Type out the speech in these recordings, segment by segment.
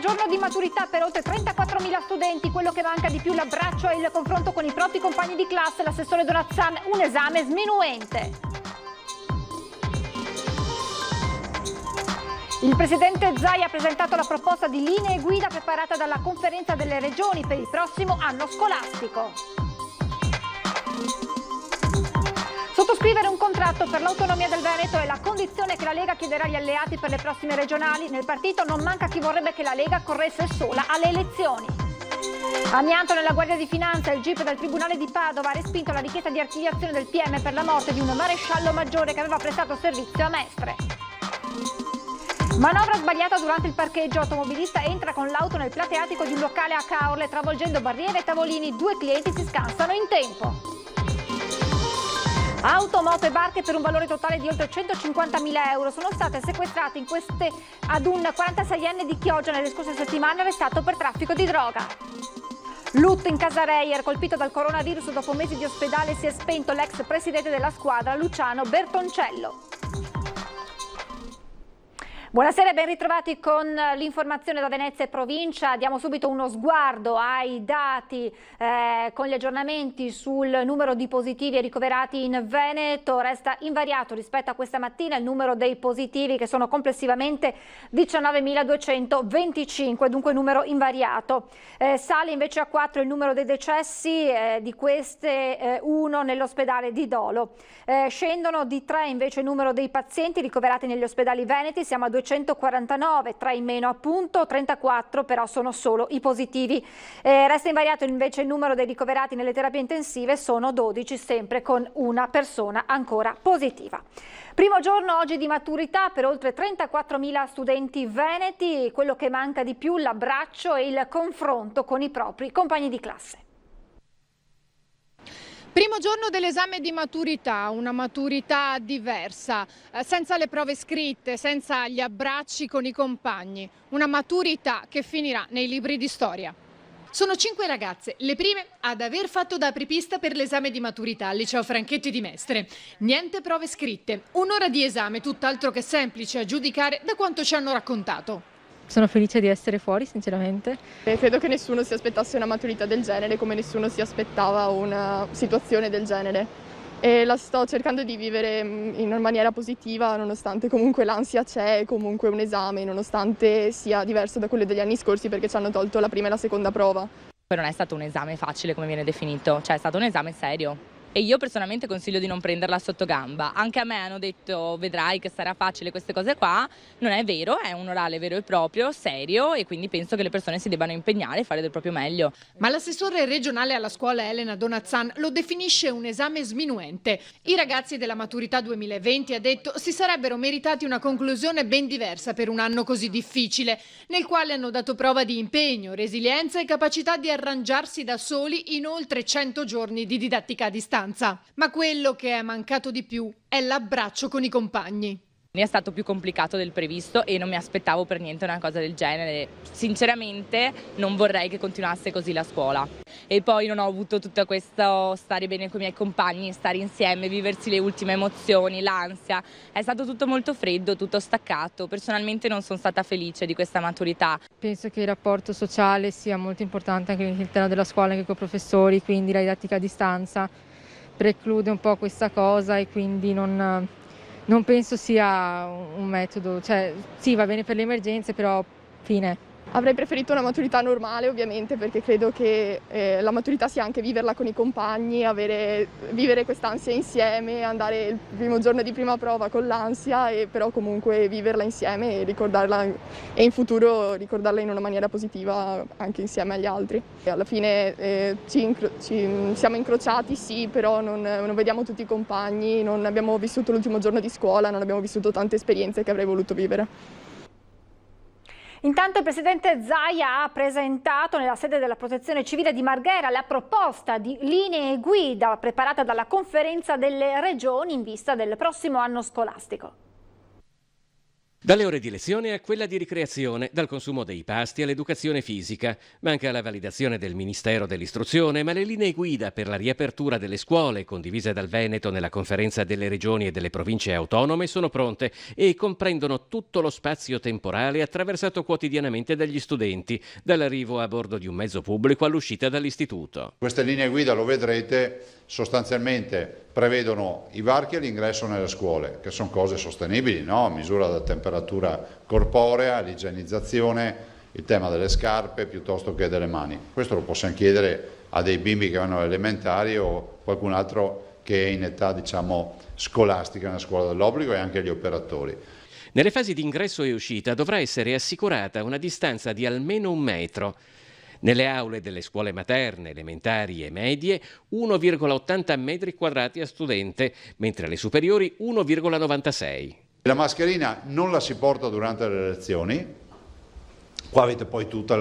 giorno di maturità per oltre 34.000 studenti, quello che manca di più l'abbraccio e il confronto con i propri compagni di classe. L'assessore Donazzan, un esame sminuente. Il presidente Zaia ha presentato la proposta di linee guida preparata dalla Conferenza delle Regioni per il prossimo anno scolastico. Sottoscrivere un contratto per l'autonomia del Veneto è la condizione che la Lega chiederà agli alleati per le prossime regionali. Nel partito non manca chi vorrebbe che la Lega corresse sola alle elezioni. Amianto nella Guardia di Finanza, il GIP del Tribunale di Padova ha respinto la richiesta di archiviazione del PM per la morte di un maresciallo maggiore che aveva prestato servizio a Mestre. Manovra sbagliata durante il parcheggio, automobilista entra con l'auto nel plateatico di un locale a Caorle, travolgendo barriere e tavolini, 2 clienti si scansano in tempo. Auto, moto e barche per un valore totale di oltre 150.000 euro sono state sequestrate in queste ad un 46enne di Chioggia nelle scorse settimane arrestato per traffico di droga. Lutto in casa Reyer, colpito dal coronavirus dopo mesi di ospedale, si è spento l'ex presidente della squadra Luciano Bertoncello. Buonasera e ben ritrovati con l'informazione da Venezia e provincia. Diamo subito uno sguardo ai dati con gli aggiornamenti sul numero di positivi e ricoverati in Veneto. Resta invariato rispetto a questa mattina il numero dei positivi, che sono complessivamente 19.225, dunque numero invariato. Sale invece a 4 il numero dei decessi, di queste 1 nell'ospedale di Dolo. Scendono di 3 invece il numero dei pazienti ricoverati negli ospedali veneti, siamo a 249, 3 in meno appunto, 34 però sono solo i positivi. Resta invariato invece il numero dei ricoverati nelle terapie intensive, sono 12, sempre con una persona ancora positiva. Primo giorno oggi di maturità per oltre 34.000 studenti veneti, quello che manca di più l'abbraccio e il confronto con i propri compagni di classe. Primo giorno dell'esame di maturità, una maturità diversa, senza le prove scritte, senza gli abbracci con i compagni, una maturità che finirà nei libri di storia. Sono 5 ragazze, le prime ad aver fatto da apripista per l'esame di maturità al liceo Franchetti di Mestre. Niente prove scritte, un'ora di esame tutt'altro che semplice a giudicare da quanto ci hanno raccontato. Sono felice di essere fuori, sinceramente. Credo che nessuno si aspettasse una maturità del genere, come nessuno si aspettava una situazione del genere. E la sto cercando di vivere in maniera positiva, nonostante comunque l'ansia c'è, è comunque un esame, nonostante sia diverso da quello degli anni scorsi, perché ci hanno tolto la prima e la seconda prova. Non è stato un esame facile, come viene definito, cioè è stato un esame serio. E io personalmente consiglio di non prenderla sotto gamba. Anche a me hanno detto vedrai che sarà facile queste cose qua. Non è vero, è un orale vero e proprio, serio, e quindi penso che le persone si debbano impegnare e fare del proprio meglio. Ma l'assessore regionale alla scuola Elena Donazzan lo definisce un esame sminuente. I ragazzi della maturità 2020, ha detto, si sarebbero meritati una conclusione ben diversa per un anno così difficile, nel quale hanno dato prova di impegno, resilienza e capacità di arrangiarsi da soli in oltre 100 giorni di didattica a distanza. Ma quello che è mancato di più è l'abbraccio con i compagni. È stato più complicato del previsto e non mi aspettavo per niente una cosa del genere. Sinceramente non vorrei che continuasse così la scuola. E poi non ho avuto tutto questo stare bene con i miei compagni, stare insieme, viversi le ultime emozioni, l'ansia. È stato tutto molto freddo, tutto staccato. Personalmente non sono stata felice di questa maturità. Penso che il rapporto sociale sia molto importante anche all'interno della scuola, anche con i professori, quindi la didattica a distanza preclude un po' questa cosa e quindi non penso sia un metodo, cioè sì, va bene per le emergenze, però fine. Avrei preferito una maturità normale, ovviamente, perché credo che la maturità sia anche viverla con i compagni, vivere quest'ansia insieme, andare il primo giorno di prima prova con l'ansia, e però comunque viverla insieme e ricordarla, e in futuro ricordarla in una maniera positiva anche insieme agli altri. E alla fine siamo incrociati, sì, però non vediamo tutti i compagni, non abbiamo vissuto l'ultimo giorno di scuola, non abbiamo vissuto tante esperienze che avrei voluto vivere. Intanto il presidente Zaia ha presentato nella sede della Protezione Civile di Marghera la proposta di linee guida preparata dalla Conferenza delle Regioni in vista del prossimo anno scolastico. Dalle ore di lezione a quella di ricreazione, dal consumo dei pasti all'educazione fisica. Manca la validazione del Ministero dell'Istruzione, ma le linee guida per la riapertura delle scuole, condivise dal Veneto nella conferenza delle regioni e delle province autonome, sono pronte e comprendono tutto lo spazio temporale attraversato quotidianamente dagli studenti, dall'arrivo a bordo di un mezzo pubblico all'uscita dall'istituto. Queste linee guida, lo vedrete, sostanzialmente prevedono i varchi e l'ingresso nelle scuole, che sono cose sostenibili, no? Misura della temperatura corporea, l'igienizzazione, il tema delle scarpe piuttosto che delle mani. Questo lo possiamo chiedere a dei bimbi che vanno alle elementari o qualcun altro che è in età, diciamo, scolastica nella scuola dell'obbligo, e anche agli operatori. Nelle fasi di ingresso e uscita dovrà essere assicurata una distanza di almeno 1 metro. Nelle aule delle scuole materne, elementari e medie 1,80 metri quadrati a studente, mentre alle superiori 1,96. La mascherina non la si porta durante le lezioni, qua avete poi tutte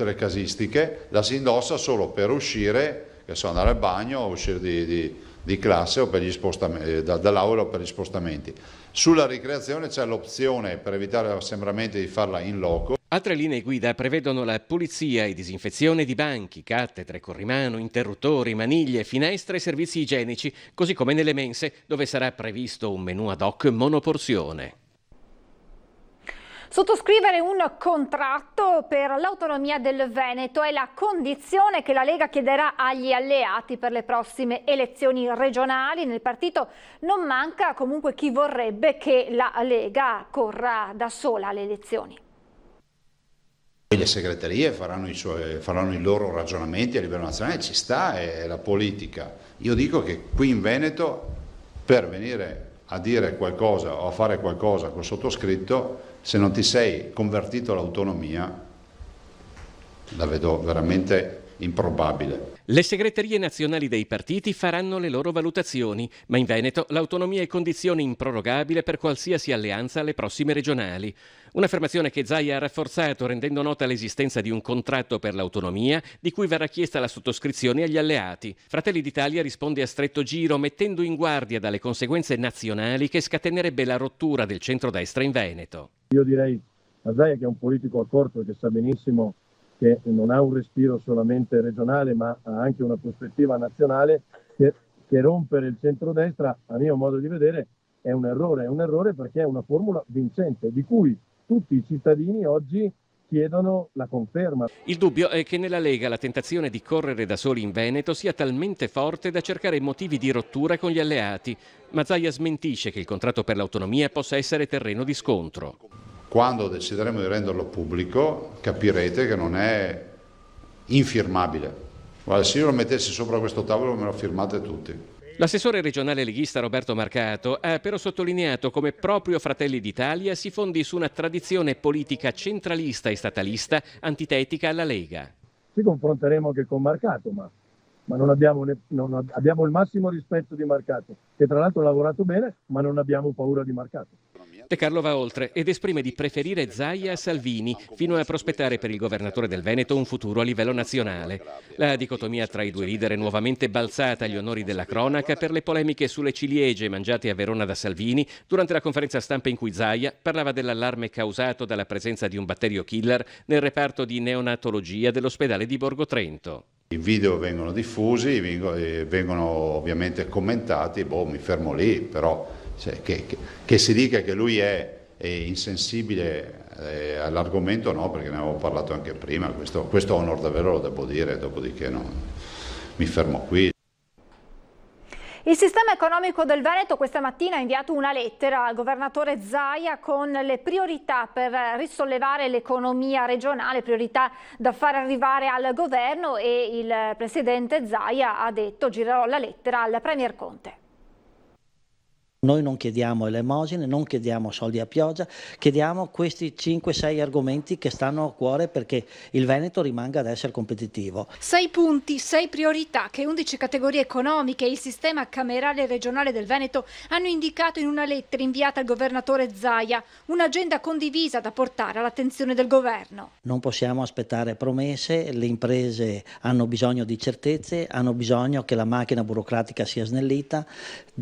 le casistiche, la si indossa solo per uscire, che so, andare al bagno o uscire di classe o per gli spostamenti, dall'aula o per gli spostamenti. Sulla ricreazione c'è l'opzione, per evitare l'assembramento, di farla in loco. Altre linee guida prevedono la pulizia e disinfezione di banchi, cattedre, corrimano, interruttori, maniglie, finestre e servizi igienici, così come nelle mense, dove sarà previsto un menù ad hoc monoporzione. Sottoscrivere un contratto per l'autonomia del Veneto è la condizione che la Lega chiederà agli alleati per le prossime elezioni regionali. Nel partito non manca comunque chi vorrebbe che la Lega corra da sola alle elezioni. Le segreterie faranno i loro ragionamenti a livello nazionale, ci sta, è la politica. Io dico che qui in Veneto, per venire a dire qualcosa o a fare qualcosa col sottoscritto, se non ti sei convertito all'autonomia, la vedo veramente improbabile. Le segreterie nazionali dei partiti faranno le loro valutazioni, ma in Veneto l'autonomia è condizione improrogabile per qualsiasi alleanza alle prossime regionali. Un'affermazione che Zaia ha rafforzato rendendo nota l'esistenza di un contratto per l'autonomia di cui verrà chiesta la sottoscrizione agli alleati. Fratelli d'Italia risponde a stretto giro mettendo in guardia dalle conseguenze nazionali che scatenerebbe la rottura del centrodestra in Veneto. Io direi a Zaia, che è un politico accorto e che sa benissimo che non ha un respiro solamente regionale ma ha anche una prospettiva nazionale, che rompere il centrodestra, a mio modo di vedere, è un errore perché è una formula vincente di cui tutti i cittadini oggi chiedono la conferma. Il dubbio è che nella Lega la tentazione di correre da soli in Veneto sia talmente forte da cercare motivi di rottura con gli alleati, ma Zaia smentisce che il contratto per l'autonomia possa essere terreno di scontro. Quando decideremo di renderlo pubblico capirete che non è infirmabile. Guarda, se io lo mettessi sopra questo tavolo me lo firmate tutti. L'assessore regionale leghista Roberto Marcato ha però sottolineato come proprio Fratelli d'Italia si fondi su una tradizione politica centralista e statalista antitetica alla Lega. Ci confronteremo anche con Marcato, ma non abbiamo il massimo rispetto di Marcato, che tra l'altro ha lavorato bene, ma non abbiamo paura di Marcato. De Carlo va oltre ed esprime di preferire Zaia a Salvini, fino a prospettare per il governatore del Veneto un futuro a livello nazionale. La dicotomia tra i due leader è nuovamente balzata agli onori della cronaca per le polemiche sulle ciliegie mangiate a Verona da Salvini durante la conferenza stampa in cui Zaia parlava dell'allarme causato dalla presenza di un batterio killer nel reparto di neonatologia dell'ospedale di Borgo Trento. I video vengono diffusi, vengono ovviamente commentati, mi fermo lì, però che si dica che lui è insensibile all'argomento, no, perché ne avevo parlato anche prima, questo onor davvero lo devo dire, dopodiché mi fermo qui. Il sistema economico del Veneto questa mattina ha inviato una lettera al governatore Zaia con le priorità per risollevare l'economia regionale, priorità da far arrivare al governo, e il presidente Zaia ha detto: girerò la lettera al Premier Conte. Noi non chiediamo elemosine, non chiediamo soldi a pioggia, chiediamo questi 5-6 argomenti che stanno a cuore perché il Veneto rimanga ad essere competitivo. 6 punti, 6 priorità che 11 categorie economiche e il sistema camerale e regionale del Veneto hanno indicato in una lettera inviata al governatore Zaia, un'agenda condivisa da portare all'attenzione del governo. Non possiamo aspettare promesse, le imprese hanno bisogno di certezze, hanno bisogno che la macchina burocratica sia snellita,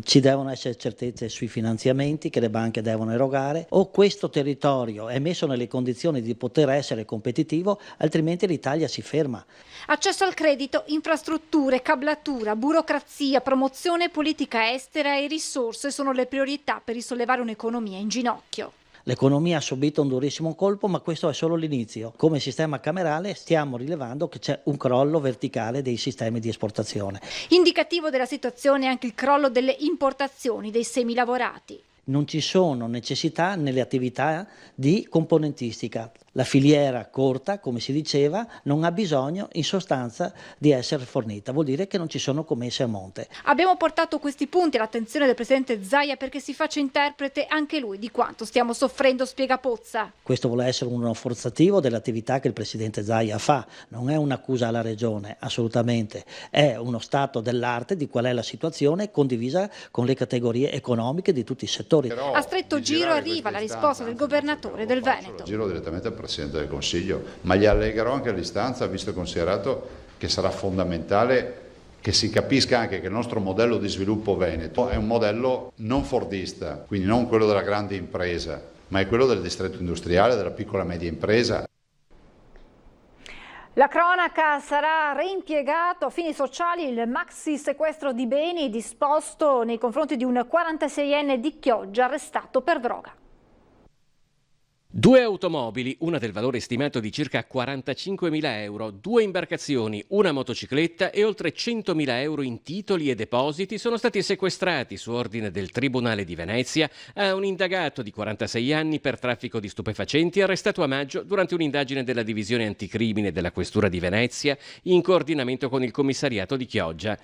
ci devono essere certezze certezze sui finanziamenti che le banche devono erogare, o questo territorio è messo nelle condizioni di poter essere competitivo, altrimenti l'Italia si ferma. Accesso al credito, infrastrutture, cablatura, burocrazia, promozione, politica estera e risorse sono le priorità per risollevare un'economia in ginocchio. L'economia ha subito un durissimo colpo, ma questo è solo l'inizio. Come sistema camerale stiamo rilevando che c'è un crollo verticale dei sistemi di esportazione. Indicativo della situazione è anche il crollo delle importazioni dei semilavorati. Non ci sono necessità nelle attività di componentistica. La filiera corta, come si diceva, non ha bisogno in sostanza di essere fornita, vuol dire che non ci sono commesse a monte. Abbiamo portato questi punti all'attenzione del Presidente Zaia perché si faccia interprete anche lui di quanto stiamo soffrendo, spiega Pozza. Questo vuole essere uno forzativo dell'attività che il Presidente Zaia fa, non è un'accusa alla Regione, assolutamente, è uno stato dell'arte di qual è la situazione condivisa con le categorie economiche di tutti i settori. Però, a stretto giro arriva la risposta del governatore del Veneto. Giro direttamente al Presidente del Consiglio, ma gli allegherò anche l'istanza, visto e considerato che sarà fondamentale che si capisca anche che il nostro modello di sviluppo veneto è un modello non fordista, quindi non quello della grande impresa, ma è quello del distretto industriale, della piccola e media impresa. La cronaca sarà reimpiegato a fini sociali il maxi sequestro di beni disposto nei confronti di un 46enne di Chioggia arrestato per droga. 2 automobili, una del valore stimato di circa 45.000 euro, 2 imbarcazioni, una motocicletta e oltre 100.000 euro in titoli e depositi sono stati sequestrati su ordine del Tribunale di Venezia a un indagato di 46 anni per traffico di stupefacenti arrestato a maggio durante un'indagine della Divisione Anticrimine della Questura di Venezia in coordinamento con il Commissariato di Chioggia.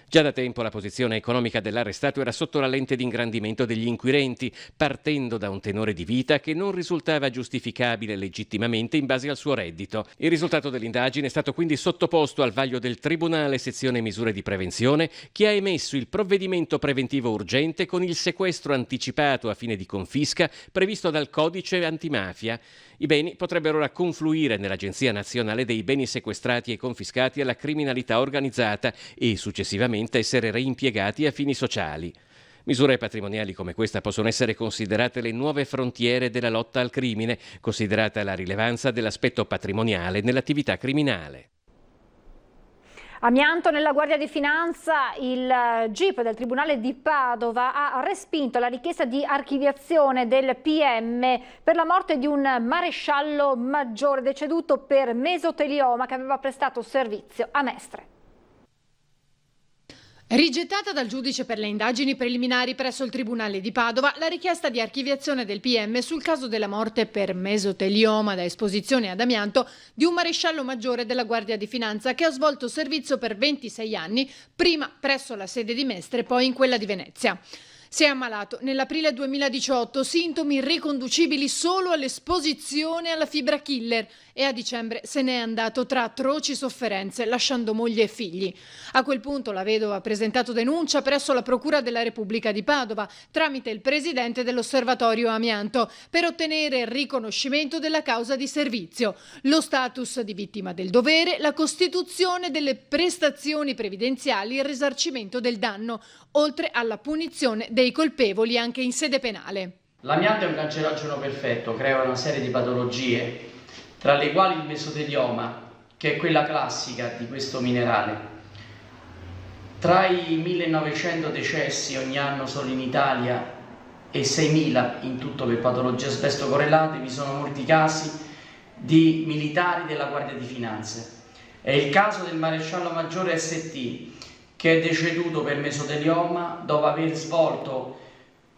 Già da tempo la posizione economica dell'arrestato era sotto la lente di ingrandimento degli inquirenti, partendo da un tenore di vita che non risultava giustificabile legittimamente in base al suo reddito. Il risultato dell'indagine è stato quindi sottoposto al vaglio del Tribunale Sezione Misure di Prevenzione, che ha emesso il provvedimento preventivo urgente con il sequestro anticipato a fine di confisca previsto dal Codice Antimafia. I beni potrebbero ora confluire nell'Agenzia Nazionale dei Beni Sequestrati e Confiscati alla Criminalità Organizzata e successivamente essere reimpiegati a fini sociali. Misure patrimoniali come questa possono essere considerate le nuove frontiere della lotta al crimine, considerata la rilevanza dell'aspetto patrimoniale nell'attività criminale. Amianto nella Guardia di Finanza, il GIP del Tribunale di Padova ha respinto la richiesta di archiviazione del PM per la morte di un maresciallo maggiore deceduto per mesotelioma che aveva prestato servizio a Mestre. Rigettata dal giudice per le indagini preliminari presso il Tribunale di Padova la richiesta di archiviazione del PM sul caso della morte per mesotelioma da esposizione ad amianto di un maresciallo maggiore della Guardia di Finanza che ha svolto servizio per 26 anni, prima presso la sede di Mestre, poi in quella di Venezia. Si è ammalato nell'aprile 2018, sintomi riconducibili solo all'esposizione alla fibra killer e a dicembre se n'è andato tra atroci sofferenze, lasciando moglie e figli. A quel punto la vedova ha presentato denuncia presso la Procura della Repubblica di Padova, tramite il presidente dell'Osservatorio Amianto, per ottenere il riconoscimento della causa di servizio, lo status di vittima del dovere, la costituzione delle prestazioni previdenziali e il risarcimento del danno, oltre alla punizione dei colpevoli anche in sede penale. L'amianto è un cancerogeno perfetto, crea una serie di patologie, tra le quali il mesotelioma, che è quella classica di questo minerale. Tra i 1900 decessi ogni anno solo in Italia e 6.000 in tutto per patologie asbesto correlate, vi sono molti casi di militari della Guardia di Finanza. È il caso del maresciallo maggiore ST, che è deceduto per mesotelioma dopo aver svolto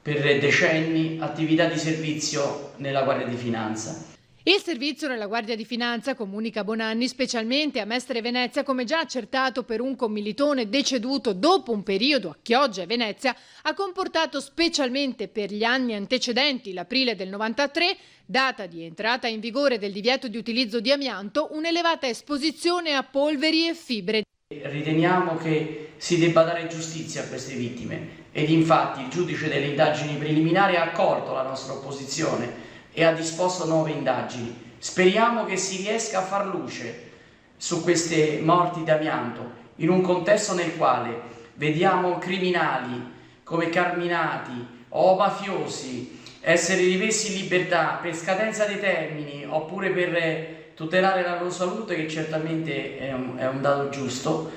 per decenni attività di servizio nella Guardia di Finanza. Il servizio nella Guardia di Finanza, comunica Bonanni, specialmente a Mestre e Venezia, come già accertato per un commilitone deceduto dopo un periodo a Chioggia e Venezia, ha comportato specialmente per gli anni antecedenti l'aprile del 93, data di entrata in vigore del divieto di utilizzo di amianto, un'elevata esposizione a polveri e fibre. Riteniamo che si debba dare giustizia a queste vittime ed infatti il giudice delle indagini preliminari ha accolto la nostra opposizione e ha disposto nuove indagini. Speriamo che si riesca a far luce su queste morti d'amianto in un contesto nel quale vediamo criminali come Carminati o mafiosi essere rimessi in libertà per scadenza dei termini oppure per tutelare la loro salute, che certamente è un dato giusto,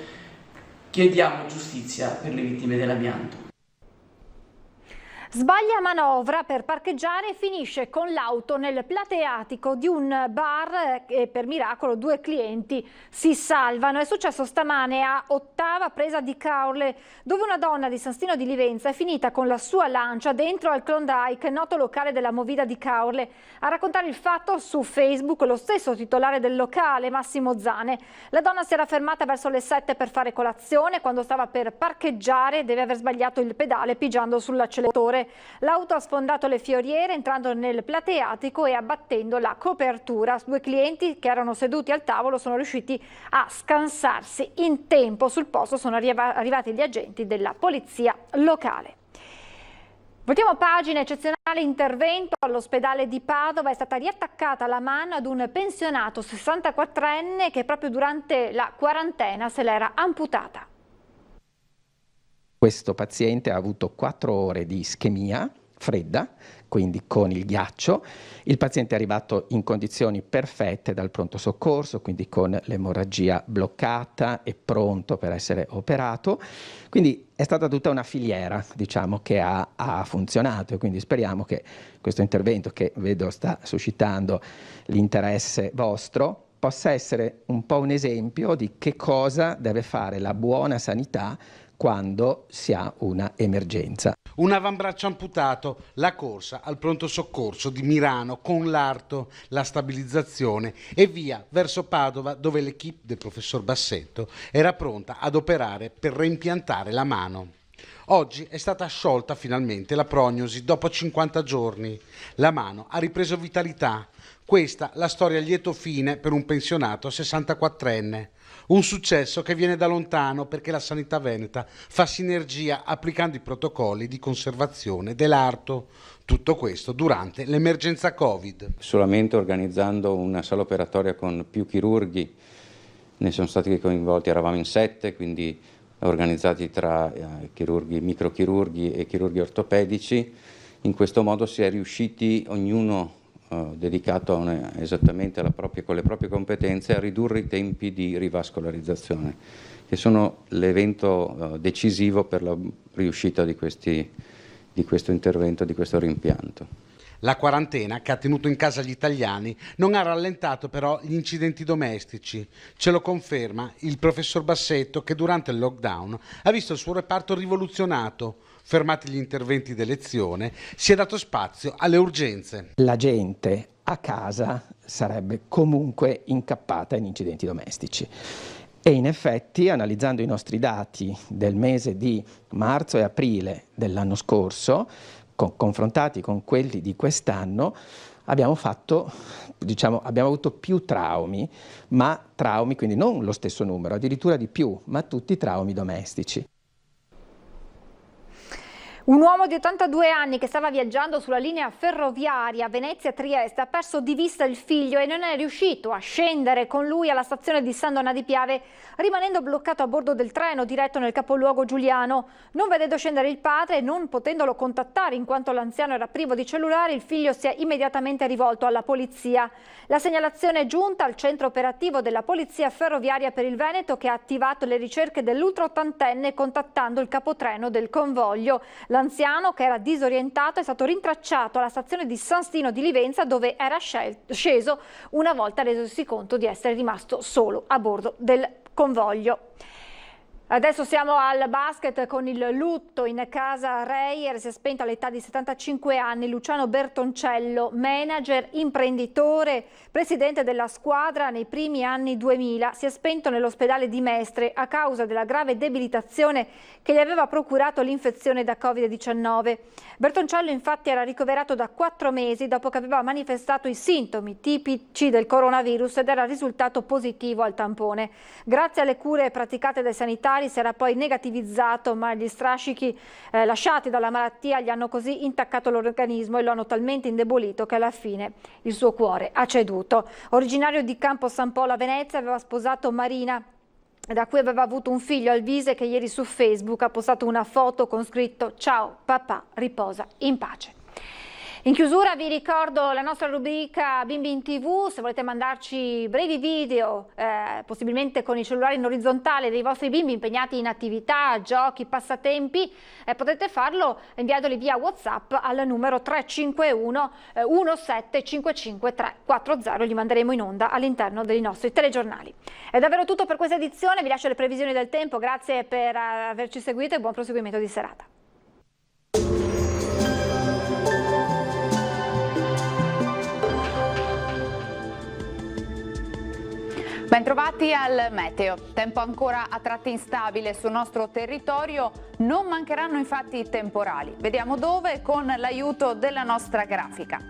chiediamo giustizia per le vittime dell'amianto. Sbaglia manovra per parcheggiare e finisce con l'auto nel plateatico di un bar e per miracolo 2 clienti si salvano. È successo stamane a Ottava Presa di Caorle, dove una donna di San Stino di Livenza è finita con la sua Lancia dentro al Klondike, noto locale della Movida di Caorle. A raccontare il fatto su Facebook lo stesso titolare del locale, Massimo Zane. La donna si era fermata verso le 7 per fare colazione. Quando stava per parcheggiare deve aver sbagliato il pedale pigiando sull'acceleratore. L'auto ha sfondato le fioriere entrando nel plateatico e abbattendo la copertura. 2 clienti che erano seduti al tavolo sono riusciti a scansarsi in tempo. Sul posto sono arrivati gli agenti della polizia locale. Voltiamo pagina. Eccezionale intervento all'ospedale di Padova. È stata riattaccata la mano ad un pensionato 64enne che proprio durante la quarantena se l'era amputata. Questo paziente ha avuto 4 ore di ischemia fredda, quindi con il ghiaccio. Il paziente è arrivato in condizioni perfette dal pronto soccorso, quindi con l'emorragia bloccata e pronto per essere operato. Quindi è stata tutta una filiera, diciamo, che ha funzionato, e quindi speriamo che questo intervento, che vedo sta suscitando l'interesse vostro, possa essere un po' un esempio di che cosa deve fare la buona sanità quando si ha una emergenza. Un avambraccio amputato, la corsa al pronto soccorso di Mirano con l'arto, la stabilizzazione e via verso Padova, dove l'equipe del professor Bassetto era pronta ad operare per reimpiantare la mano. Oggi è stata sciolta finalmente la prognosi dopo 50 giorni. La mano ha ripreso vitalità. Questa la storia a lieto fine per un pensionato 64enne. Un successo che viene da lontano, perché la sanità veneta fa sinergia applicando i protocolli di conservazione dell'arto. Tutto questo durante l'emergenza Covid. Solamente organizzando una sala operatoria con più chirurghi, ne sono stati coinvolti, eravamo in 7, quindi organizzati tra chirurghi, microchirurghi e chirurghi ortopedici. In questo modo si è riusciti, ognuno dedicato esattamente con le proprie competenze, a ridurre i tempi di rivascolarizzazione, che sono l'evento decisivo per la riuscita di questo intervento, di questo rimpianto. La quarantena, che ha tenuto in casa gli italiani, non ha rallentato però gli incidenti domestici. Ce lo conferma il professor Bassetto, che durante il lockdown ha visto il suo reparto rivoluzionato. Fermati gli interventi d'elezione, si è dato spazio alle urgenze. La gente a casa sarebbe comunque incappata in incidenti domestici. E in effetti, analizzando i nostri dati del mese di marzo e aprile dell'anno scorso, confrontati con quelli di quest'anno, abbiamo avuto più traumi, ma traumi, quindi non lo stesso numero, addirittura di più, ma tutti traumi domestici. Un uomo di 82 anni che stava viaggiando sulla linea ferroviaria Venezia-Trieste ha perso di vista il figlio e non è riuscito a scendere con lui alla stazione di San Donà di Piave, rimanendo bloccato a bordo del treno diretto nel capoluogo giuliano. Non vedendo scendere il padre e non potendolo contattare in quanto l'anziano era privo di cellulare, il figlio si è immediatamente rivolto alla polizia. La segnalazione è giunta al centro operativo della Polizia Ferroviaria per il Veneto, che ha attivato le ricerche dell'ultraottantenne contattando il capotreno del convoglio. L'anziano, che era disorientato, è stato rintracciato alla stazione di San Stino di Livenza, dove era sceso una volta resosi conto di essere rimasto solo a bordo del convoglio. Adesso siamo al basket con il lutto in casa Reyer. Si è spento all'età di 75 anni Luciano Bertoncello, manager, imprenditore, presidente della squadra nei primi anni 2000. Si è spento nell'ospedale di Mestre a causa della grave debilitazione che gli aveva procurato l'infezione da Covid-19. Bertoncello infatti era ricoverato da 4 mesi dopo che aveva manifestato i sintomi tipici del coronavirus ed era risultato positivo al tampone. Grazie alle cure praticate dai sanitari si era poi negativizzato, ma gli strascichi lasciati dalla malattia gli hanno così intaccato l'organismo e lo hanno talmente indebolito che alla fine il suo cuore ha ceduto. Originario di Campo San Polo a Venezia, aveva sposato Marina, da cui aveva avuto un figlio, Alvise, che ieri su Facebook ha postato una foto con scritto "Ciao papà, riposa in pace". In chiusura vi ricordo la nostra rubrica Bimbi in TV. Se volete mandarci brevi video, possibilmente con il cellulare in orizzontale, dei vostri bimbi impegnati in attività, giochi, passatempi, potete farlo inviandoli via WhatsApp al numero 351 1755 340. Li manderemo in onda all'interno dei nostri telegiornali. È davvero tutto per questa edizione, vi lascio le previsioni del tempo, grazie per averci seguito e buon proseguimento di serata. Bentrovati al meteo. Tempo ancora a tratti instabile sul nostro territorio, non mancheranno infatti i temporali. Vediamo dove con l'aiuto della nostra grafica.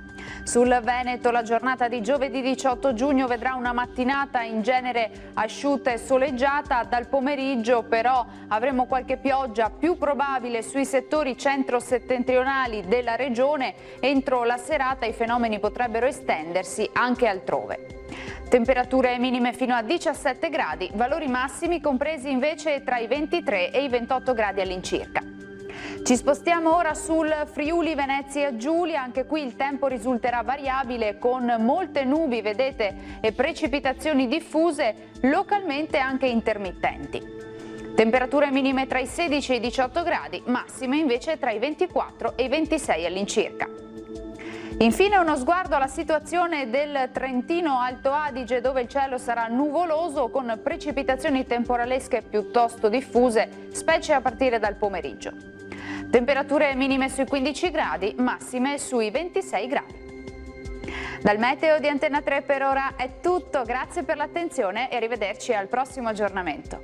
Sul Veneto la giornata di giovedì 18 giugno vedrà una mattinata in genere asciutta e soleggiata, dal pomeriggio però avremo qualche pioggia più probabile sui settori centro-settentrionali della regione. Entro la serata i fenomeni potrebbero estendersi anche altrove. Temperature minime fino a 17 gradi, valori massimi compresi invece tra i 23 e i 28 gradi all'incirca. Ci spostiamo ora sul Friuli Venezia Giulia, anche qui il tempo risulterà variabile con molte nubi, vedete, e precipitazioni diffuse, localmente anche intermittenti. Temperature minime tra i 16 e i 18 gradi, massime invece tra i 24 e i 26 all'incirca. Infine uno sguardo alla situazione del Trentino Alto Adige, dove il cielo sarà nuvoloso con precipitazioni temporalesche piuttosto diffuse, specie a partire dal pomeriggio. Temperature minime sui 15 gradi, massime sui 26 gradi. Dal meteo di Antena 3 per ora è tutto, grazie per l'attenzione e arrivederci al prossimo aggiornamento.